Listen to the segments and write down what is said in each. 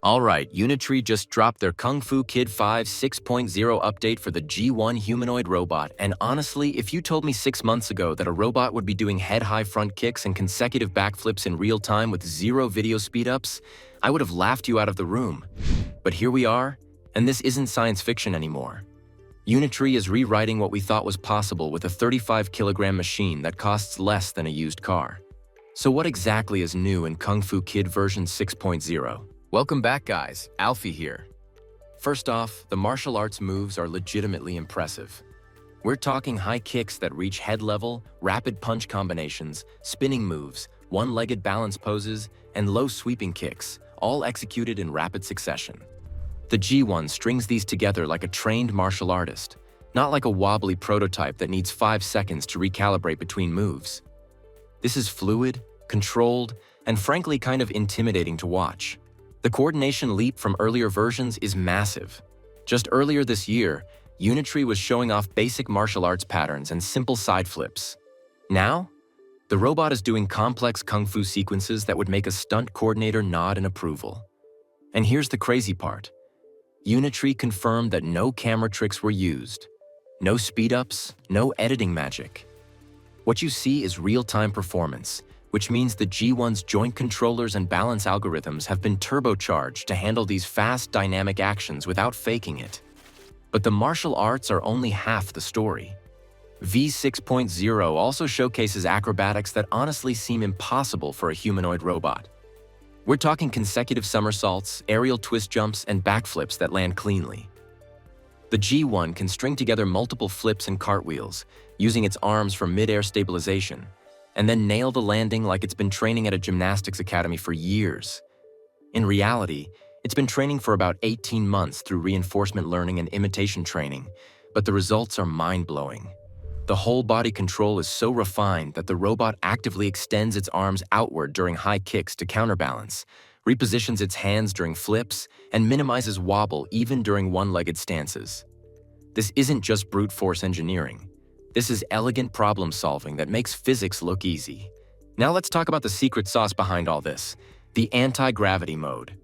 Alright, Unitree just dropped their Kungfu Kid 5 6.0 update for the G1 humanoid robot, and honestly, if you told me 6 months ago that a robot would be doing head-high front kicks and consecutive backflips in real time with 0 video speedups, I would have laughed you out of the room. But here we are, and this isn't science fiction anymore. Unitree is rewriting what we thought was possible with a 35-kilogram machine that costs less than a used car. So what exactly is new in Kungfu Kid version 6.0? Welcome back, guys. Alfie here. First off, the martial arts moves are legitimately impressive. We're talking high kicks that reach head level, rapid punch combinations, spinning moves, one-legged balance poses, and low sweeping kicks, all executed in rapid succession. The G1 strings these together like a trained martial artist, not like a wobbly prototype that needs 5 seconds to recalibrate between moves. This is fluid, controlled, and frankly kind of intimidating to watch. The coordination leap from earlier versions is massive. Just earlier this year, Unitree was showing off basic martial arts patterns and simple side flips. Now, the robot is doing complex kung fu sequences that would make a stunt coordinator nod in approval. And here's the crazy part. Unitree confirmed that no camera tricks were used. No speed-ups, no editing magic. What you see is real-time performance, which means the G1's joint controllers and balance algorithms have been turbocharged to handle these fast, dynamic actions without faking it. But the martial arts are only half the story. V6.0 also showcases acrobatics that honestly seem impossible for a humanoid robot. We're talking consecutive somersaults, aerial twist jumps, and backflips that land cleanly. The G1 can string together multiple flips and cartwheels, using its arms for mid-air stabilization, and then nail the landing like it's been training at a gymnastics academy for years. In reality, it's been training for about 18 months through reinforcement learning and imitation training, but the results are mind-blowing. The whole body control is so refined that the robot actively extends its arms outward during high kicks to counterbalance, repositions its hands during flips, and minimizes wobble even during one-legged stances. This isn't just brute force engineering. This is elegant problem solving that makes physics look easy. Now let's talk about the secret sauce behind all this, the anti-gravity mode.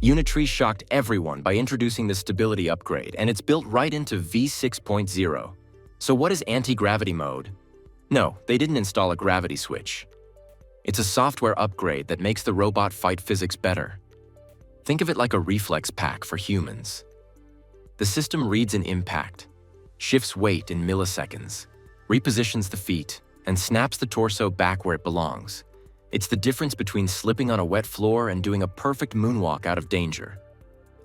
Unitree shocked everyone by introducing the stability upgrade, and it's built right into V6.0. So what is anti-gravity mode? No, they didn't install a gravity switch. It's a software upgrade that makes the robot fight physics better. Think of it like a reflex pack for humans. The system reads an impact, shifts weight in milliseconds, repositions the feet, and snaps the torso back where it belongs. It's the difference between slipping on a wet floor and doing a perfect moonwalk out of danger.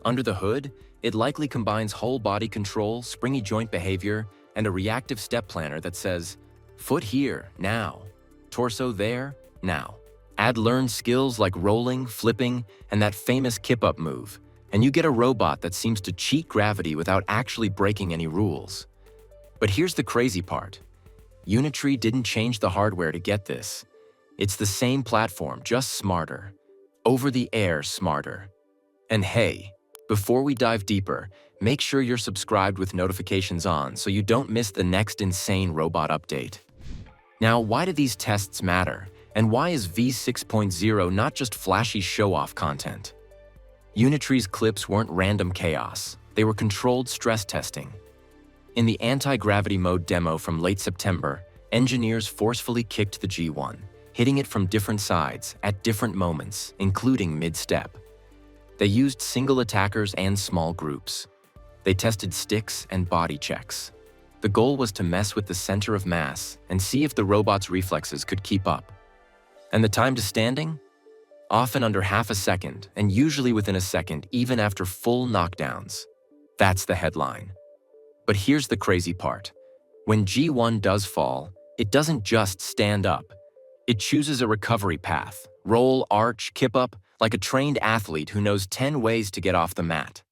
Under the hood, it likely combines whole body control, springy joint behavior, and a reactive step planner that says, foot here, now, torso there, now. Add learned skills like rolling, flipping, and that famous kip-up move, and you get a robot that seems to cheat gravity without actually breaking any rules. But here's the crazy part. Unitree didn't change the hardware to get this. It's the same platform, just smarter. Over-the-air smarter. And hey, before we dive deeper, make sure you're subscribed with notifications on so you don't miss the next insane robot update. Now, why do these tests matter? And why is V6.0 not just flashy show-off content? Unitree's clips weren't random chaos. They were controlled stress testing. In the anti-gravity mode demo from late September, engineers forcefully kicked the G1, hitting it from different sides at different moments, including mid-step. They used single attackers and small groups. They tested sticks and body checks. The goal was to mess with the center of mass and see if the robot's reflexes could keep up. And the time to standing? Often under half a second, and usually within a second even after full knockdowns. That's the headline. But here's the crazy part. When G1 does fall, it doesn't just stand up. It chooses a recovery path, roll, arch, kip up, like a trained athlete who knows 10 ways to get off the mat.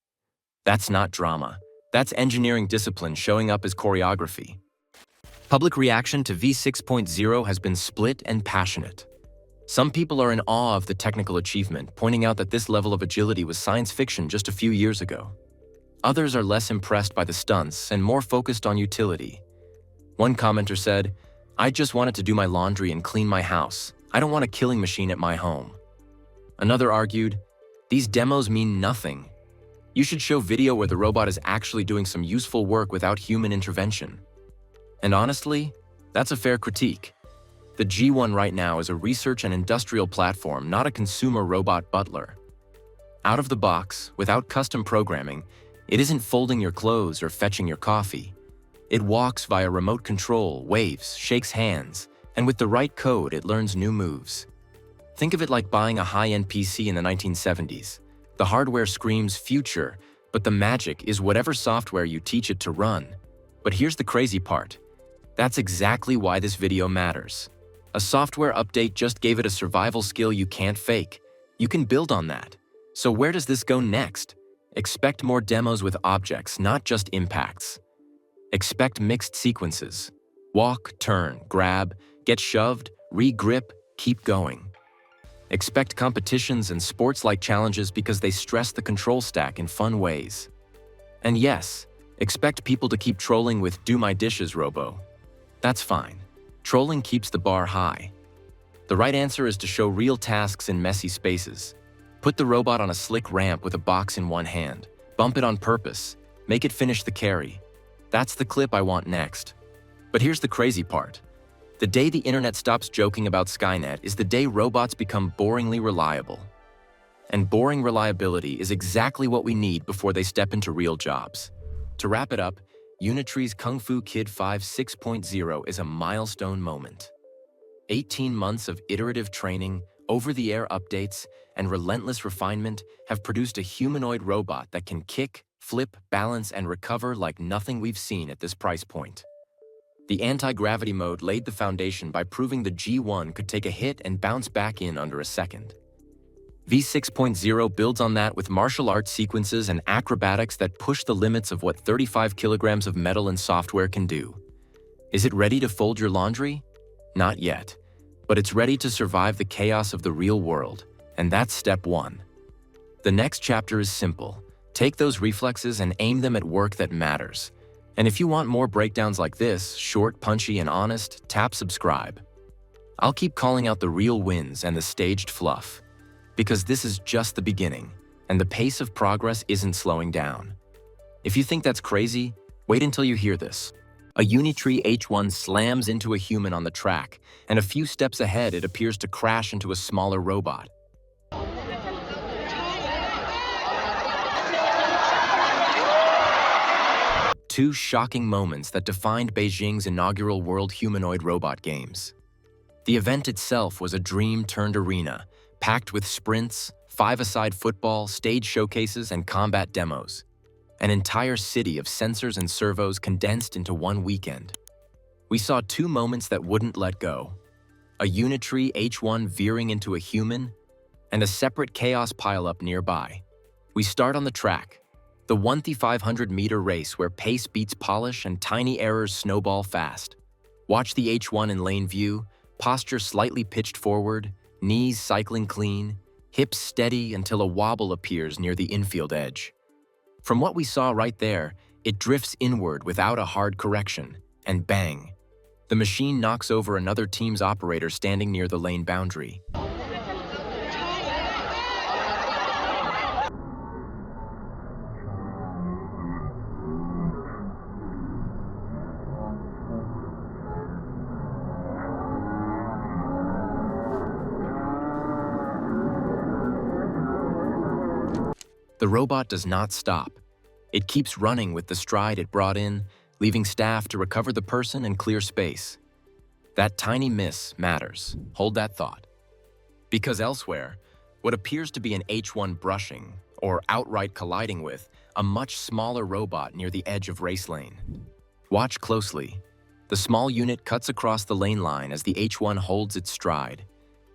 That's not drama. That's engineering discipline showing up as choreography. Public reaction to V6.0 has been split and passionate. Some people are in awe of the technical achievement, pointing out that this level of agility was science fiction just a few years ago. Others are less impressed by the stunts and more focused on utility. One commenter said, "I just wanted to do my laundry and clean my house. I don't want a killing machine at my home." Another argued, These demos mean nothing. You should show video where the robot is actually doing some useful work without human intervention. And honestly, that's a fair critique. The G1 right now is a research and industrial platform, not a consumer robot butler. Out of the box, without custom programming, it isn't folding your clothes or fetching your coffee. It walks via remote control, waves, shakes hands, and with the right code, it learns new moves. Think of it like buying a high-end PC in the 1970s. The hardware screams future, but the magic is whatever software you teach it to run. But here's the crazy part. That's exactly why this video matters. A software update just gave it a survival skill you can't fake. You can build on that. So where does this go next? Expect more demos with objects, not just impacts. Expect mixed sequences. Walk, turn, grab, get shoved, re-grip, keep going. Expect competitions and sports-like challenges because they stress the control stack in fun ways. And yes, expect people to keep trolling with "Do my dishes, Robo." That's fine. Trolling keeps the bar high. The right answer is to show real tasks in messy spaces. Put the robot on a slick ramp with a box in one hand. Bump it on purpose. Make it finish the carry. That's the clip I want next. But here's the crazy part. The day the internet stops joking about Skynet is the day robots become boringly reliable. And boring reliability is exactly what we need before they step into real jobs. To wrap it up, Unitree's Kungfu Kid 5 6.0 is a milestone moment. 18 months of iterative training, over-the-air updates, and relentless refinement have produced a humanoid robot that can kick, flip, balance, and recover like nothing we've seen at this price point. The anti-gravity mode laid the foundation by proving the G1 could take a hit and bounce back in under a second. V6.0 builds on that with martial arts sequences and acrobatics that push the limits of what 35 kilograms of metal and software can do. Is it ready to fold your laundry? Not yet. But it's ready to survive the chaos of the real world, and that's step one. The next chapter is simple. Take those reflexes and aim them at work that matters. And if you want more breakdowns like this, short, punchy, and honest, tap subscribe. I'll keep calling out the real wins and the staged fluff. Because this is just the beginning, and the pace of progress isn't slowing down. If you think that's crazy, wait until you hear this. A Unitree H1 slams into a human on the track, and a few steps ahead it appears to crash into a smaller robot. Two shocking moments that defined Beijing's inaugural World Humanoid Robot Games. The event itself was a dream-turned arena, packed with sprints, five-a-side football, stage showcases, and combat demos. An entire city of sensors and servos condensed into one weekend. We saw two moments that wouldn't let go. A Unitree H1 veering into a human, and a separate chaos pileup nearby. We start on the track, the 1,500-meter race where pace beats polish and tiny errors snowball fast. Watch the H1 in lane view, posture slightly pitched forward, knees cycling clean, hips steady until a wobble appears near the infield edge. From what we saw right there, it drifts inward without a hard correction, and bang! The machine knocks over another team's operator standing near the lane boundary. The robot does not stop. It keeps running with the stride it brought in, leaving staff to recover the person and clear space. That tiny miss matters. Hold that thought. Because elsewhere, what appears to be an H1 brushing, or outright colliding with, a much smaller robot near the edge of race lane. Watch closely. The small unit cuts across the lane line as the H1 holds its stride.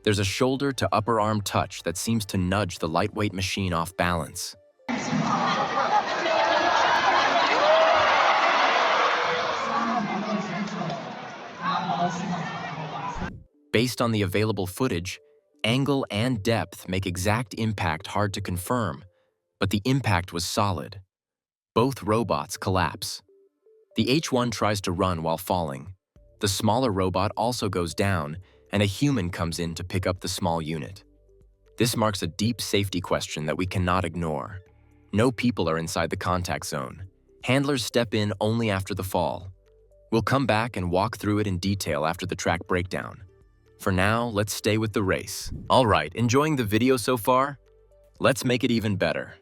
There's a shoulder to upper arm touch that seems to nudge the lightweight machine off balance. Based on the available footage, angle and depth make exact impact hard to confirm, but the impact was solid. Both robots collapse. The H1 tries to run while falling. The smaller robot also goes down, and a human comes in to pick up the small unit. This marks a deep safety question that we cannot ignore. No people are inside the contact zone. Handlers step in only after the fall. We'll come back and walk through it in detail after the track breakdown. For now, let's stay with the race. All right, enjoying the video so far? Let's make it even better.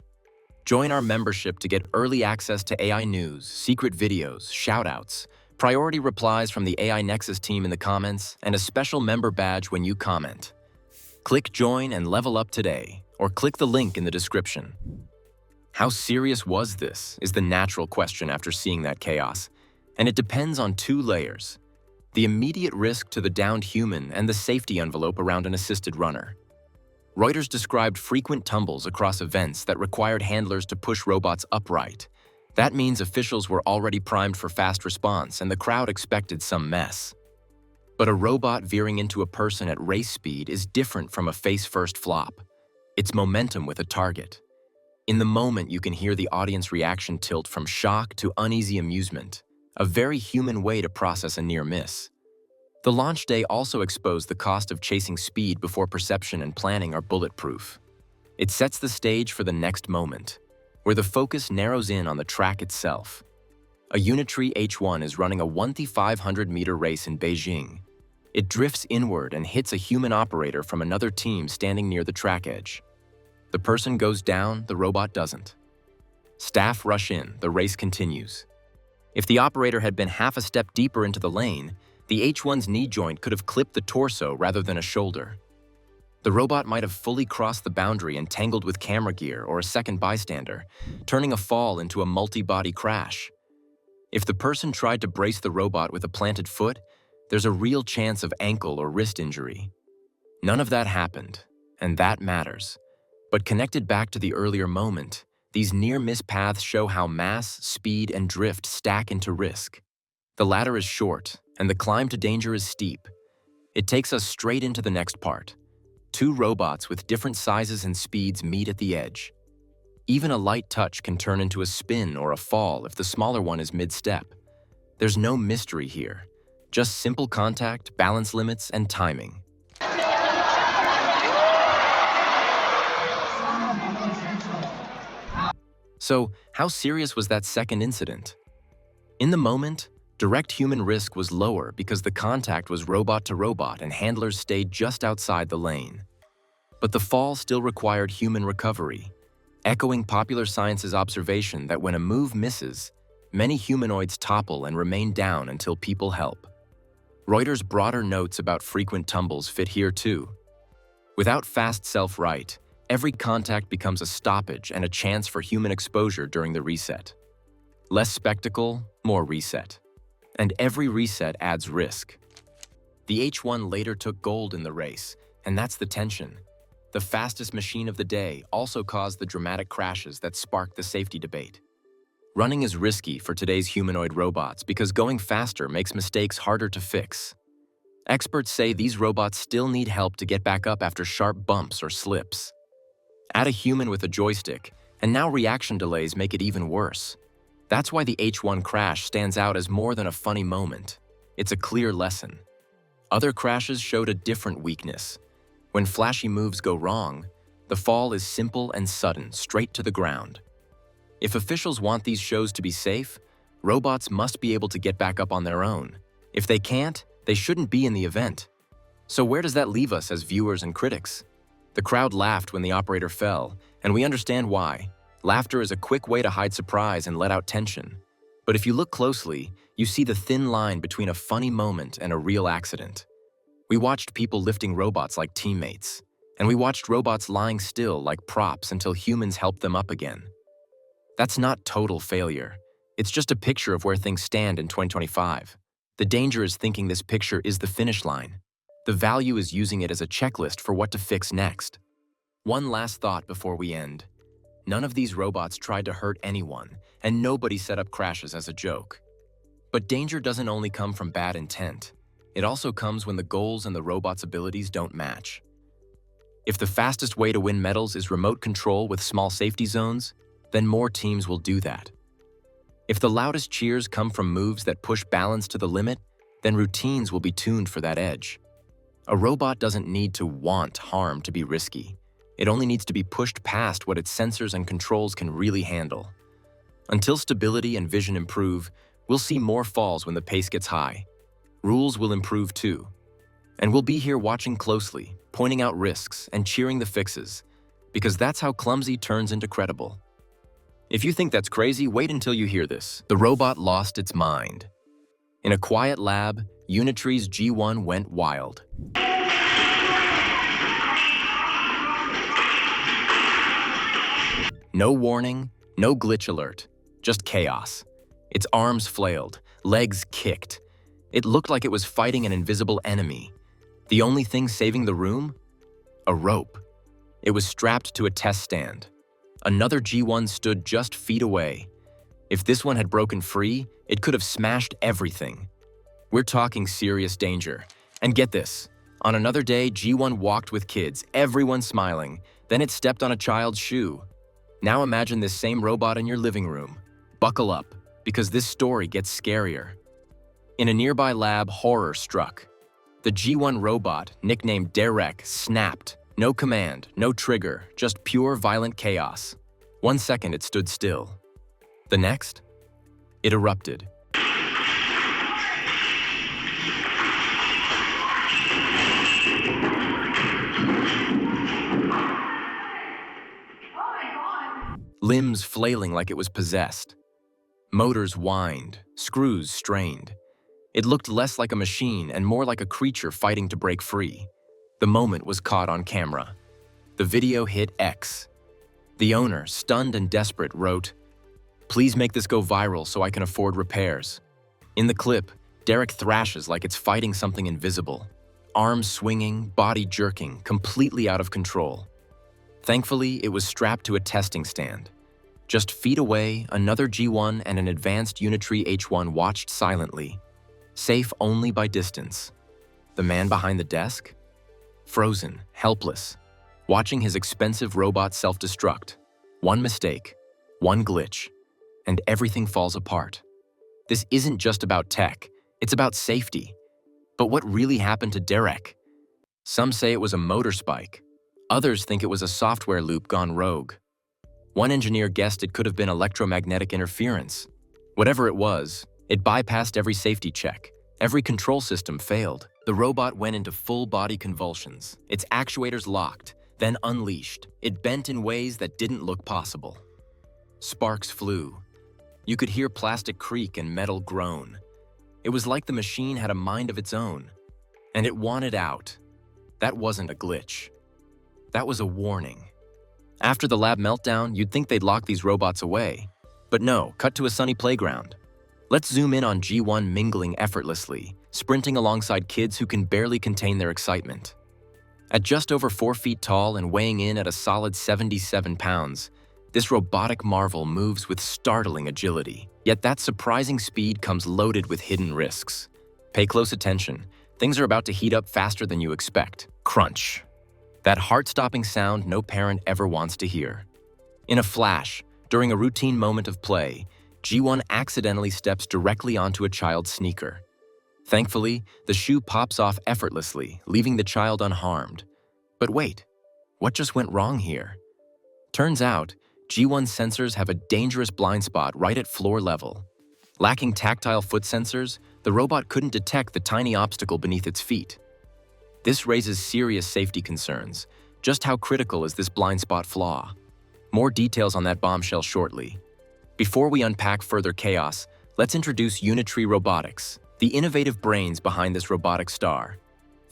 Join our membership to get early access to AI news, secret videos, shoutouts, priority replies from the AI Nexus team in the comments, and a special member badge when you comment. Click join and level up today, or click the link in the description. How serious was this is the natural question after seeing that chaos, and it depends on two layers: the immediate risk to the downed human and the safety envelope around an assisted runner. Reuters described frequent tumbles across events that required handlers to push robots upright. That means officials were already primed for fast response and the crowd expected some mess. But a robot veering into a person at race speed is different from a face-first flop. It's momentum with a target. In the moment, you can hear the audience reaction tilt from shock to uneasy amusement, a very human way to process a near miss. The launch day also exposed the cost of chasing speed before perception and planning are bulletproof. It sets the stage for the next moment, where the focus narrows in on the track itself. A Unitree H1 is running a 1,500-meter race in Beijing. It drifts inward and hits a human operator from another team standing near the track edge. The person goes down, the robot doesn't. Staff rush in, the race continues. If the operator had been half a step deeper into the lane, the H1's knee joint could have clipped the torso rather than a shoulder. The robot might have fully crossed the boundary and tangled with camera gear or a second bystander, turning a fall into a multi-body crash. If the person tried to brace the robot with a planted foot, there's a real chance of ankle or wrist injury. None of that happened, and that matters. But connected back to the earlier moment, these near-miss paths show how mass, speed, and drift stack into risk. The ladder is short, and the climb to danger is steep. It takes us straight into the next part. Two robots with different sizes and speeds meet at the edge. Even a light touch can turn into a spin or a fall if the smaller one is mid-step. There's no mystery here, just simple contact, balance limits, and timing. So, how serious was that second incident? In the moment, direct human risk was lower because the contact was robot to robot and handlers stayed just outside the lane. But the fall still required human recovery, echoing popular science's observation that when a move misses, many humanoids topple and remain down until people help. Reuters' broader notes about frequent tumbles fit here too. Without fast self-right, every contact becomes a stoppage and a chance for human exposure during the reset. Less spectacle, more reset. And every reset adds risk. The H1 later took gold in the race, and that's the tension. The fastest machine of the day also caused the dramatic crashes that sparked the safety debate. Running is risky for today's humanoid robots because going faster makes mistakes harder to fix. Experts say these robots still need help to get back up after sharp bumps or slips. Add a human with a joystick, and now reaction delays make it even worse. That's why the H1 crash stands out as more than a funny moment. It's a clear lesson. Other crashes showed a different weakness. When flashy moves go wrong, the fall is simple and sudden, straight to the ground. If officials want these shows to be safe, robots must be able to get back up on their own. If they can't, they shouldn't be in the event. So where does that leave us as viewers and critics? The crowd laughed when the operator fell, and we understand why. Laughter is a quick way to hide surprise and let out tension. But if you look closely, you see the thin line between a funny moment and a real accident. We watched people lifting robots like teammates, and we watched robots lying still like props until humans helped them up again. That's not total failure. It's just a picture of where things stand in 2025. The danger is thinking this picture is the finish line. The value is using it as a checklist for what to fix next. One last thought before we end. None of these robots tried to hurt anyone, and nobody set up crashes as a joke. But danger doesn't only come from bad intent. It also comes when the goals and the robot's abilities don't match. If the fastest way to win medals is remote control with small safety zones, then more teams will do that. If the loudest cheers come from moves that push balance to the limit, then routines will be tuned for that edge. A robot doesn't need to want harm to be risky. It only needs to be pushed past what its sensors and controls can really handle. Until stability and vision improve, we'll see more falls when the pace gets high. Rules will improve too. And we'll be here watching closely, pointing out risks and cheering the fixes, because that's how clumsy turns into credible. If you think that's crazy, wait until you hear this. The robot lost its mind. In a quiet lab, Unitree's G1 went wild. No warning, no glitch alert, just chaos. Its arms flailed, legs kicked. It looked like it was fighting an invisible enemy. The only thing saving the room? A rope. It was strapped to a test stand. Another G1 stood just feet away. If this one had broken free, it could have smashed everything. We're talking serious danger. And get this, on another day, G1 walked with kids, everyone smiling. Then it stepped on a child's shoe. Now imagine this same robot in your living room. Buckle up, because this story gets scarier. In a nearby lab, horror struck. The G1 robot, nicknamed Derek, snapped. No command, no trigger, just pure violent chaos. 1 second it stood still. The next, it erupted. Limbs flailing like it was possessed. Motors whined, screws strained. It looked less like a machine and more like a creature fighting to break free. The moment was caught on camera. The video hit X. The owner, stunned and desperate, wrote, "Please make this go viral so I can afford repairs." In the clip, Derek thrashes like it's fighting something invisible. Arms swinging, body jerking, completely out of control. Thankfully, it was strapped to a testing stand. Just feet away, another G1 and an advanced Unitree H1 watched silently, safe only by distance. The man behind the desk? Frozen, helpless, watching his expensive robot self-destruct. One mistake, one glitch, and everything falls apart. This isn't just about tech, it's about safety. But what really happened to Derek? Some say it was a motor spike. Others think it was a software loop gone rogue. One engineer guessed it could have been electromagnetic interference. Whatever it was, it bypassed every safety check. Every control system failed. The robot went into full-body convulsions. Its actuators locked, then unleashed. It bent in ways that didn't look possible. Sparks flew. You could hear plastic creak and metal groan. It was like the machine had a mind of its own. And it wanted out. That wasn't a glitch. That was a warning. After the lab meltdown, you'd think they'd lock these robots away. But no, cut to a sunny playground. Let's zoom in on G1 mingling effortlessly, sprinting alongside kids who can barely contain their excitement. At just over 4 feet tall and weighing in at a solid 77 pounds, this robotic marvel moves with startling agility. Yet that surprising speed comes loaded with hidden risks. Pay close attention. Things are about to heat up faster than you expect. Crunch. That heart-stopping sound no parent ever wants to hear. In a flash, during a routine moment of play, G1 accidentally steps directly onto a child's sneaker. Thankfully, the shoe pops off effortlessly, leaving the child unharmed. But wait, what just went wrong here? Turns out, G1 sensors have a dangerous blind spot right at floor level. Lacking tactile foot sensors, the robot couldn't detect the tiny obstacle beneath its feet. This raises serious safety concerns. Just how critical is this blind spot flaw? More details on that bombshell shortly. Before we unpack further chaos, let's introduce Unitree Robotics, the innovative brains behind this robotic star.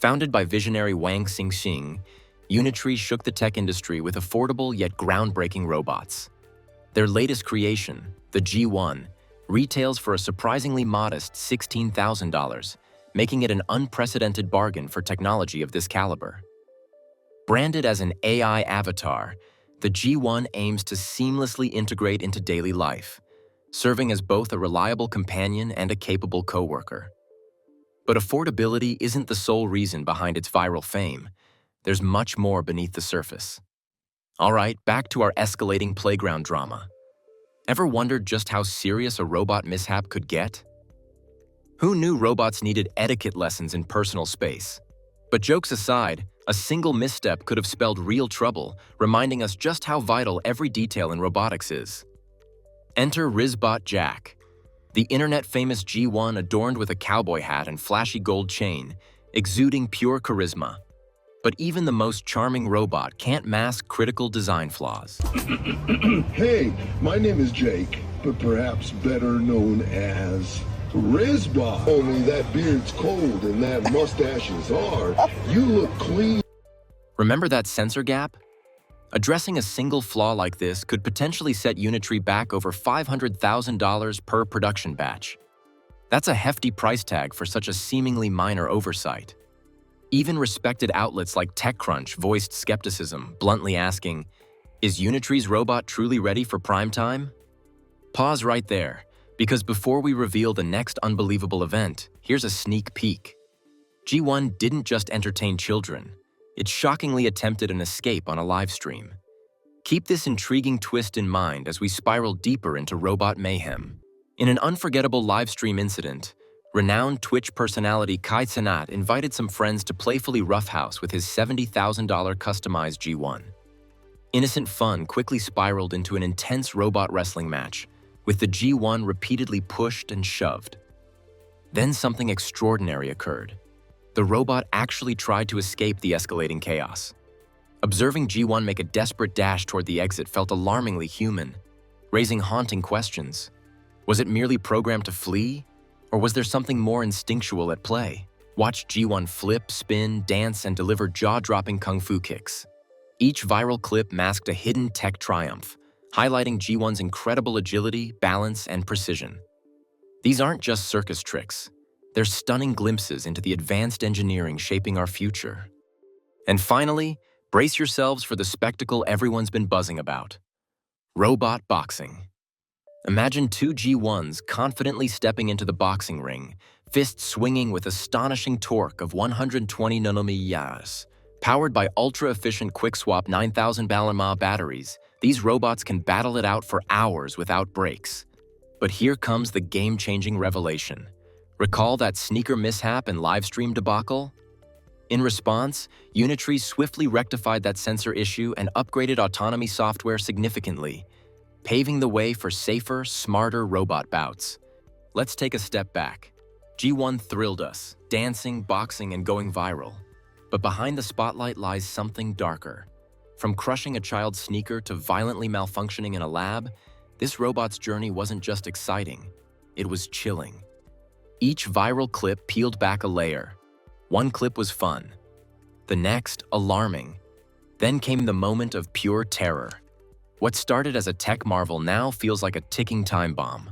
Founded by visionary Wang Xingxing, Unitree shook the tech industry with affordable yet groundbreaking robots. Their latest creation, the G1, retails for a surprisingly modest $16,000, making it an unprecedented bargain for technology of this caliber. Branded as an AI avatar, the G1 aims to seamlessly integrate into daily life, serving as both a reliable companion and a capable coworker. But affordability isn't the sole reason behind its viral fame. There's much more beneath the surface. All right, back to our escalating playground drama. Ever wondered just how serious a robot mishap could get? Who knew robots needed etiquette lessons in personal space? But jokes aside, a single misstep could have spelled real trouble, reminding us just how vital every detail in robotics is. Enter Rizbot Jack, the internet-famous G1 adorned with a cowboy hat and flashy gold chain, exuding pure charisma. But even the most charming robot can't mask critical design flaws. Hey, my name is Jake, but perhaps better known as Rizbot. Only that beard's cold and that mustache is hard. You look clean. Remember that sensor gap? Addressing a single flaw like this could potentially set Unitree back over $500,000 per production batch. That's a hefty price tag for such a seemingly minor oversight. Even respected outlets like TechCrunch voiced skepticism, bluntly asking, "Is Unitree's robot truly ready for prime time?" Pause right there, because before we reveal the next unbelievable event, here's a sneak peek. G1 didn't just entertain children. It shockingly attempted an escape on a live stream. Keep this intriguing twist in mind as we spiral deeper into robot mayhem. In an unforgettable live stream incident, renowned Twitch personality Kai Cenat invited some friends to playfully roughhouse with his $70,000 customized G1. Innocent fun quickly spiraled into an intense robot wrestling match, with the G1 repeatedly pushed and shoved. Then something extraordinary occurred. The robot actually tried to escape the escalating chaos. Observing G1 make a desperate dash toward the exit felt alarmingly human, raising haunting questions. Was it merely programmed to flee? Or was there something more instinctual at play? Watch G1 flip, spin, dance, and deliver jaw-dropping kung fu kicks. Each viral clip masked a hidden tech triumph, highlighting G1's incredible agility, balance, and precision. These aren't just circus tricks. They're stunning glimpses into the advanced engineering shaping our future. And finally, brace yourselves for the spectacle everyone's been buzzing about: robot boxing. Imagine two G1s confidently stepping into the boxing ring, fists swinging with astonishing torque of 120 nanometers. Powered by ultra-efficient quick-swap 9000 mAh batteries, these robots can battle it out for hours without breaks. But here comes the game-changing revelation. Recall that sneaker mishap and livestream debacle? In response, Unitree swiftly rectified that sensor issue and upgraded autonomy software significantly, paving the way for safer, smarter robot bouts. Let's take a step back. G1 thrilled us, dancing, boxing, and going viral. But behind the spotlight lies something darker. From crushing a child's sneaker to violently malfunctioning in a lab, this robot's journey wasn't just exciting, it was chilling. Each viral clip peeled back a layer. One clip was fun, the next alarming. Then came the moment of pure terror. What started as a tech marvel now feels like a ticking time bomb.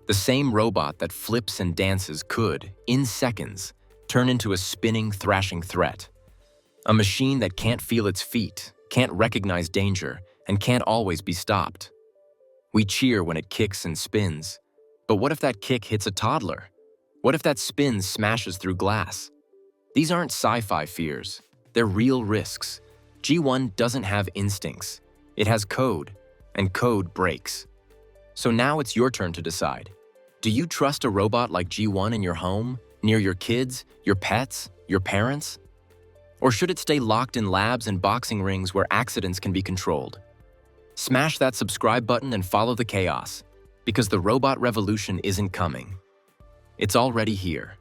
The same robot that flips and dances could, in seconds, turn into a spinning, thrashing threat. A machine that can't feel its feet, can't recognize danger, and can't always be stopped. We cheer when it kicks and spins. But what if that kick hits a toddler? What if that spin smashes through glass? These aren't sci-fi fears. They're real risks. G1 doesn't have instincts. It has code, and code breaks. So now it's your turn to decide. Do you trust a robot like G1 in your home, near your kids, your pets, your parents? Or should it stay locked in labs and boxing rings where accidents can be controlled? Smash that subscribe button and follow the chaos, because the robot revolution isn't coming. It's already here.